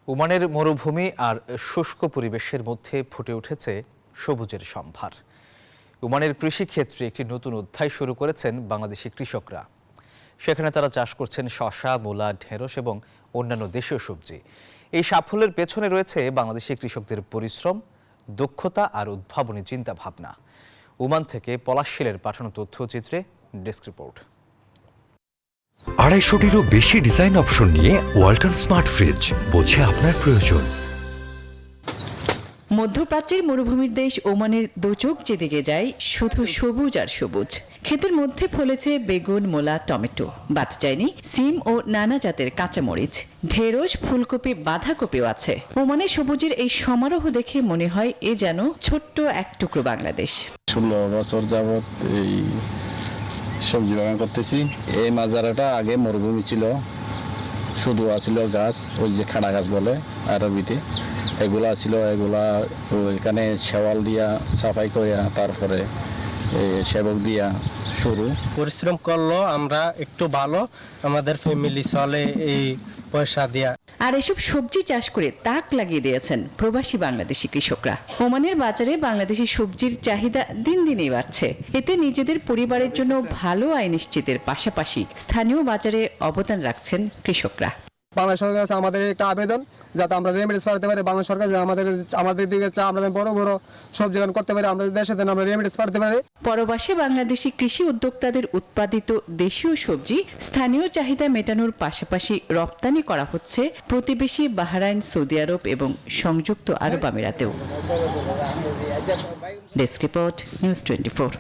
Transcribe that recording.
ওমানের মরুভূমি আর শুষ্ক পরিবেশের মধ্যে ফুটে উঠেছে সবুজের সম্ভার। ওমানের কৃষিক্ষেত্রে একটি নতুন অধ্যায় শুরু করেছেন বাংলাদেশি কৃষকরা। সেখানে তারা চাষ করছেন শসা, মূলা, ঢেঁড়স এবং অন্যান্য দেশীয় সবজি। এই সাফল্যের পেছনে রয়েছে বাংলাদেশি কৃষকদের পরিশ্রম, দক্ষতা আর উদ্ভাবনী চিন্তাভাবনা। ওমান থেকে পলাশ শীলের পাঠানো তথ্যচিত্রে ডেস্ক রিপোর্ট। 250-টিরও বেশি ডিজাইন অপশন নিয়ে ওয়ালটন স্মার্ট ফ্রিজ, বোঝে আপনার প্রয়োজন। মধ্যপ্রাচ্যের মরুভূমির দেশ ওমানের দোচোখ যেদিকে যায় শুধু সবুজ আর সবুজ। ক্ষেতের মধ্যে ফলেছে বেগুন, মূলা, টমেটো, বাদ যায়নি সিম ও নানা জাতের কাঁচামরিচ, ঢেঁড়স, ফুলকপি, বাঁধাকপিও আছে। ওমানের সবুজের এই সমারোহ দেখে মনে হয় এ যেন ছোট্ট এক টুকরো বাংলাদেশ। 16 বছর যাবত এই সবজি বাগান করতেছি। এই মাজারাটা আগে মরুভূমি ছিল, শুধু আছিল গাছ, ওই যে খাড়া গাছ বলে আরবিতে, এগুলা ছিল। এগুলা এখানে শেওয়াল দিয়া সাফাই করিয়া তারপরে সেবক দিয়া শুরু। পরিশ্রম করলো আমরা একটু ভালো, আমাদের ফ্যামিলি চলে এই পয়সা দিয়া। আর এসব সবজি চাষ করে তাক লাগিয়ে দিয়েছেন প্রবাসী বাংলাদেশি কৃষকরা। ওমানের বাজারে বাংলাদেশি সবজির চাহিদা দিন দিনই বাড়ছে। এতে নিজেদের পরিবারের জন্য ভালো আয় নিশ্চিতের পাশাপাশি স্থানীয় বাজারে অবদান রাখছেন কৃষকরা। বাংলাদেশ সরকার কাছে আমাদের একটা আবেদন, যাতে আমরা রেমিডেন্স পাঠাতে পারি। বাংলাদেশ সরকার আমাদের দিকে আমরা বড় বড় সবজি বাগান করতে পারি, আমাদের দেশে আমরা রেমিডেন্স পাঠাতে পারি। পরবাসে বাংলাদেশি কৃষি উদ্যোক্তাদের উৎপাদিত দেশীয় সবজি স্থানীয় চাহিদা মেটানোর পাশাপাশি রপ্তানি করা হচ্ছে প্রতিবেশী বাহরাইন, সৌদি আরব এবং সংযুক্ত আরব আমিরাতেও। Desk report, news 24।